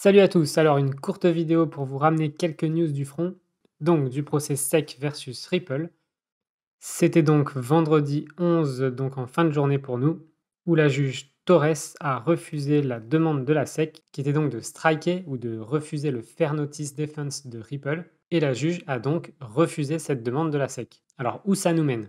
Salut à tous, alors une courte vidéo pour vous ramener quelques news du front, donc du procès SEC versus Ripple. C'était donc vendredi 11, donc en fin de journée pour nous, où la juge Torres a refusé la demande de la SEC, qui était donc de striker ou de refuser le Fair Notice Defense de Ripple, et la juge a donc refusé cette demande de la SEC. Alors où ça nous mène?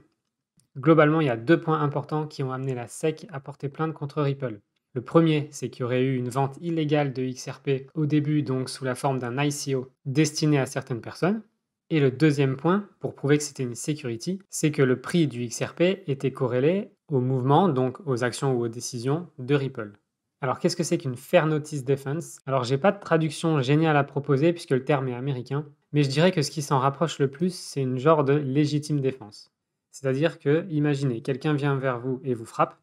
Globalement, il y a deux points importants qui ont amené la SEC à porter plainte contre Ripple. Le premier, c'est qu'il y aurait eu une vente illégale de XRP au début, donc sous la forme d'un ICO destiné à certaines personnes. Et le deuxième point, pour prouver que c'était une security, c'est que le prix du XRP était corrélé au mouvement, donc aux actions ou aux décisions de Ripple. Alors qu'est-ce que c'est qu'une Fair Notice Defense? Alors j'ai pas de traduction géniale à proposer puisque le terme est américain, mais je dirais que ce qui s'en rapproche le plus, c'est une genre de légitime défense. C'est-à-dire que, imaginez, quelqu'un vient vers vous et vous frappe,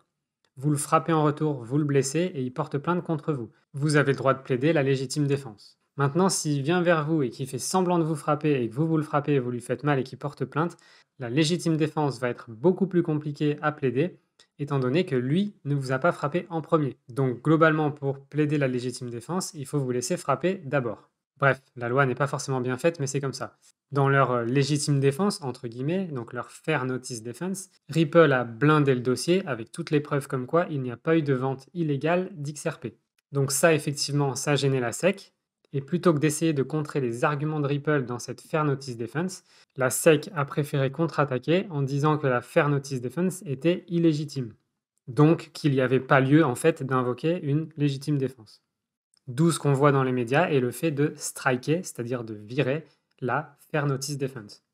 vous le frappez en retour, vous le blessez et il porte plainte contre vous. Vous avez le droit de plaider la légitime défense. Maintenant, s'il vient vers vous et qu'il fait semblant de vous frapper et que vous le frappez et vous lui faites mal et qu'il porte plainte, la légitime défense va être beaucoup plus compliquée à plaider, étant donné que lui ne vous a pas frappé en premier. Donc globalement, pour plaider la légitime défense, il faut vous laisser frapper d'abord. Bref, la loi n'est pas forcément bien faite, mais c'est comme ça. Dans leur légitime défense, entre guillemets, donc leur fair notice defense, Ripple a blindé le dossier avec toutes les preuves comme quoi il n'y a pas eu de vente illégale d'XRP. Donc ça, effectivement, ça gênait la SEC. Et plutôt que d'essayer de contrer les arguments de Ripple dans cette fair notice defense, la SEC a préféré contre-attaquer en disant que la fair notice defense était illégitime. Donc qu'il n'y avait pas lieu en fait d'invoquer une légitime défense. D'où ce qu'on voit dans les médias et le fait de striker, c'est-à-dire de virer la Fair Notice Defense.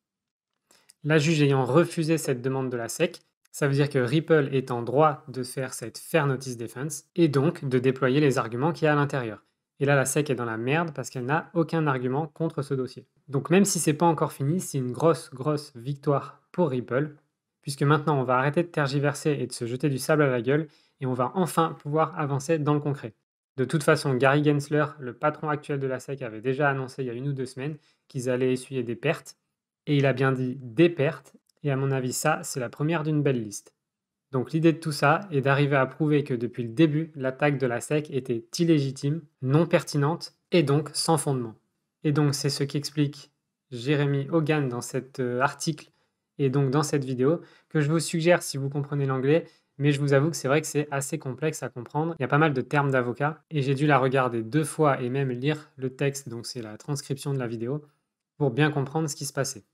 La juge ayant refusé cette demande de la SEC, ça veut dire que Ripple est en droit de faire cette Fair Notice Defense et donc de déployer les arguments qu'il y a à l'intérieur. Et là, la SEC est dans la merde parce qu'elle n'a aucun argument contre ce dossier. Donc même si c'est pas encore fini, c'est une grosse victoire pour Ripple, puisque maintenant on va arrêter de tergiverser et de se jeter du sable à la gueule et on va enfin pouvoir avancer dans le concret. De toute façon, Gary Gensler, le patron actuel de la SEC, avait déjà annoncé il y a 1 ou 2 semaines qu'ils allaient essuyer des pertes, et il a bien dit des pertes, et à mon avis ça, c'est la première d'une belle liste. Donc l'idée de tout ça est d'arriver à prouver que depuis le début, l'attaque de la SEC était illégitime, non pertinente, et donc sans fondement. Et donc c'est ce qu'explique Jeremy Hogan dans cet article, et donc dans cette vidéo, que je vous suggère si vous comprenez l'anglais, mais je vous avoue que c'est vrai que c'est assez complexe à comprendre. Il y a pas mal de termes d'avocat et j'ai dû la regarder 2 fois et même lire le texte, donc c'est la transcription de la vidéo, pour bien comprendre ce qui se passait.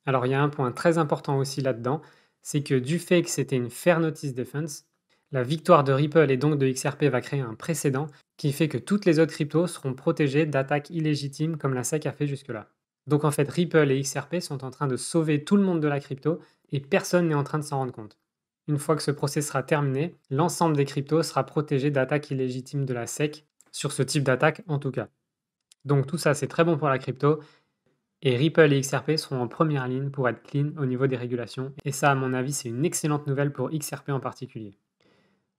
Alors il y a un point très important aussi là-dedans, c'est que du fait que c'était une fair notice defense, la victoire de Ripple et donc de XRP va créer un précédent qui fait que toutes les autres cryptos seront protégées d'attaques illégitimes comme la SEC a fait jusque-là. Donc en fait, Ripple et XRP sont en train de sauver tout le monde de la crypto et personne n'est en train de s'en rendre compte. Une fois que ce procès sera terminé, l'ensemble des cryptos sera protégé d'attaques illégitimes de la SEC, sur ce type d'attaque en tout cas. Donc tout ça, c'est très bon pour la crypto, et Ripple et XRP seront en première ligne pour être clean au niveau des régulations, et ça, à mon avis, c'est une excellente nouvelle pour XRP en particulier.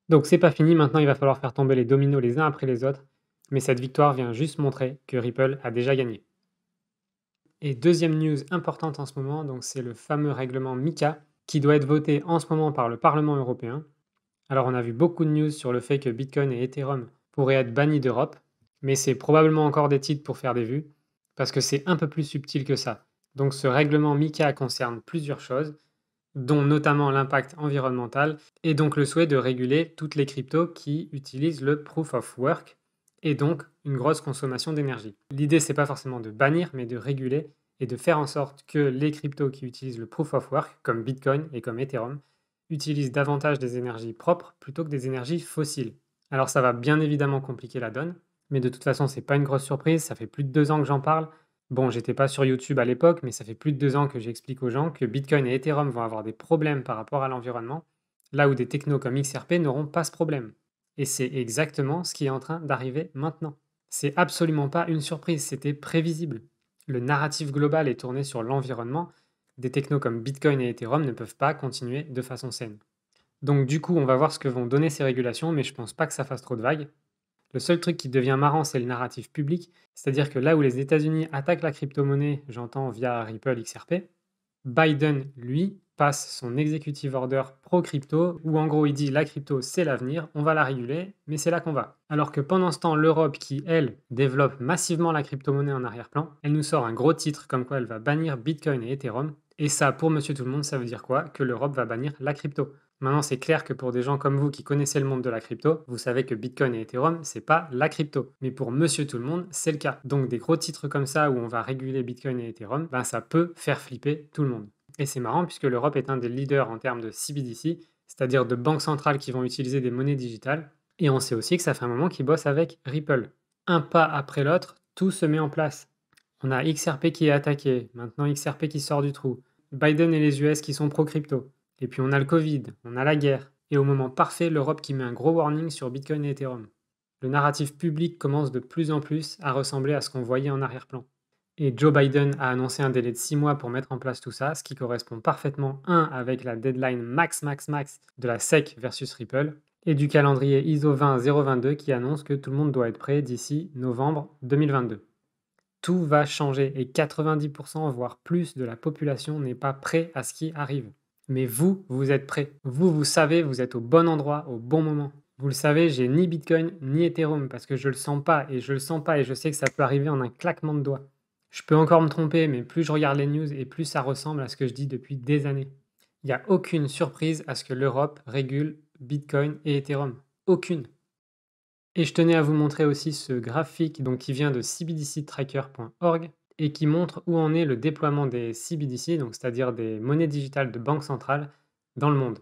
Donc c'est pas fini, maintenant il va falloir faire tomber les dominos les uns après les autres, mais cette victoire vient juste montrer que Ripple a déjà gagné. Et deuxième news importante en ce moment, donc c'est le fameux règlement MiCA qui doit être voté en ce moment par le Parlement européen. Alors on a vu beaucoup de news sur le fait que Bitcoin et Ethereum pourraient être bannis d'Europe, mais c'est probablement encore des titres pour faire des vues, parce que c'est un peu plus subtil que ça. Donc ce règlement MiCA concerne plusieurs choses, dont notamment l'impact environnemental, et donc le souhait de réguler toutes les cryptos qui utilisent le Proof of Work, et donc une grosse consommation d'énergie. L'idée, c'est pas forcément de bannir, mais de réguler et de faire en sorte que les cryptos qui utilisent le Proof of Work, comme Bitcoin et comme Ethereum, utilisent davantage des énergies propres plutôt que des énergies fossiles. Alors ça va bien évidemment compliquer la donne, mais de toute façon, c'est pas une grosse surprise, ça fait plus de 2 ans que j'en parle. Bon, j'étais pas sur YouTube à l'époque, mais ça fait plus de 2 ans que j'explique aux gens que Bitcoin et Ethereum vont avoir des problèmes par rapport à l'environnement, là où des technos comme XRP n'auront pas ce problème. Et c'est exactement ce qui est en train d'arriver maintenant. C'est absolument pas une surprise, c'était prévisible. Le narratif global est tourné sur l'environnement. Des technos comme Bitcoin et Ethereum ne peuvent pas continuer de façon saine. Donc du coup, on va voir ce que vont donner ces régulations, mais je pense pas que ça fasse trop de vagues. Le seul truc qui devient marrant, c'est le narratif public, c'est-à-dire que là où les États-Unis attaquent la crypto-monnaie, j'entends via Ripple XRP, Biden, lui, passe son executive order pro-crypto, où en gros il dit la crypto c'est l'avenir, on va la réguler, mais c'est là qu'on va. Alors que pendant ce temps, l'Europe, qui elle développe massivement la crypto-monnaie en arrière-plan, elle nous sort un gros titre comme quoi elle va bannir Bitcoin et Ethereum. Et ça, pour monsieur tout le monde, ça veut dire quoi? Que l'Europe va bannir la crypto. Maintenant, c'est clair que pour des gens comme vous qui connaissez le monde de la crypto, vous savez que Bitcoin et Ethereum, c'est pas la crypto. Mais pour monsieur tout le monde, c'est le cas. Donc des gros titres comme ça où on va réguler Bitcoin et Ethereum, ben, ça peut faire flipper tout le monde. Et c'est marrant puisque l'Europe est un des leaders en termes de CBDC, c'est-à-dire de banques centrales qui vont utiliser des monnaies digitales. Et on sait aussi que ça fait un moment qu'ils bossent avec Ripple. Un pas après l'autre, tout se met en place. On a XRP qui est attaqué, maintenant XRP qui sort du trou, Biden et les US qui sont pro-crypto. Et puis on a le Covid, on a la guerre, et au moment parfait, l'Europe qui met un gros warning sur Bitcoin et Ethereum. Le narratif public commence de plus en plus à ressembler à ce qu'on voyait en arrière-plan. Et Joe Biden a annoncé un délai de 6 mois pour mettre en place tout ça, ce qui correspond parfaitement, avec la deadline max de la SEC versus Ripple, et du calendrier ISO 20022 qui annonce que tout le monde doit être prêt d'ici novembre 2022. Tout va changer et 90%, voire plus de la population n'est pas prêt à ce qui arrive. Mais vous, vous êtes prêts. Vous savez, vous êtes au bon endroit, au bon moment. Vous le savez, j'ai ni Bitcoin ni Ethereum parce que je le sens pas et je le sens pas et je sais que ça peut arriver en un claquement de doigts. Je peux encore me tromper, mais plus je regarde les news et plus ça ressemble à ce que je dis depuis des années. Il n'y a aucune surprise à ce que l'Europe régule Bitcoin et Ethereum. Aucune. Et je tenais à vous montrer aussi ce graphique donc, qui vient de cbdctracker.org et qui montre où en est le déploiement des CBDC, donc c'est-à-dire des monnaies digitales de banque centrale, dans le monde.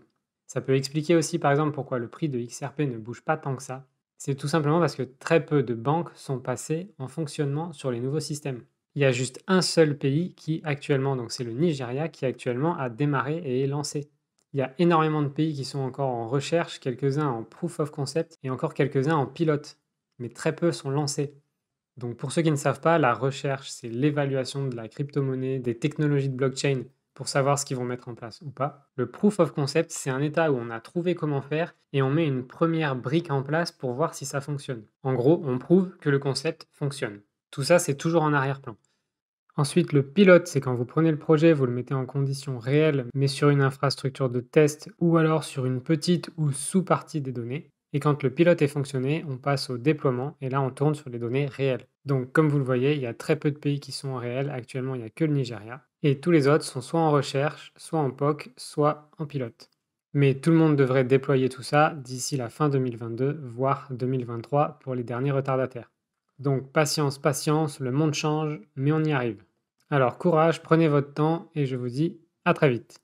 Ça peut expliquer aussi par exemple pourquoi le prix de XRP ne bouge pas tant que ça. C'est tout simplement parce que très peu de banques sont passées en fonctionnement sur les nouveaux systèmes. Il y a juste un seul pays qui actuellement, donc c'est le Nigeria, qui actuellement a démarré et est lancé. Il y a énormément de pays qui sont encore en recherche, quelques-uns en proof of concept et encore quelques-uns en pilote, mais très peu sont lancés. Donc pour ceux qui ne savent pas, la recherche, c'est l'évaluation de la crypto-monnaie, des technologies de blockchain pour savoir ce qu'ils vont mettre en place ou pas. Le proof of concept, c'est un état où on a trouvé comment faire et on met une première brique en place pour voir si ça fonctionne. En gros, on prouve que le concept fonctionne. Tout ça, c'est toujours en arrière-plan. Ensuite, le pilote, c'est quand vous prenez le projet, vous le mettez en conditions réelles, mais sur une infrastructure de test ou alors sur une petite ou sous-partie des données. Et quand le pilote est fonctionné, on passe au déploiement et là, on tourne sur les données réelles. Donc, comme vous le voyez, il y a très peu de pays qui sont en réel. Actuellement, il n'y a que le Nigeria. Et tous les autres sont soit en recherche, soit en POC, soit en pilote. Mais tout le monde devrait déployer tout ça d'ici la fin 2022, voire 2023 pour les derniers retardataires. Donc patience, patience, le monde change, mais on y arrive. Alors courage, prenez votre temps et je vous dis à très vite.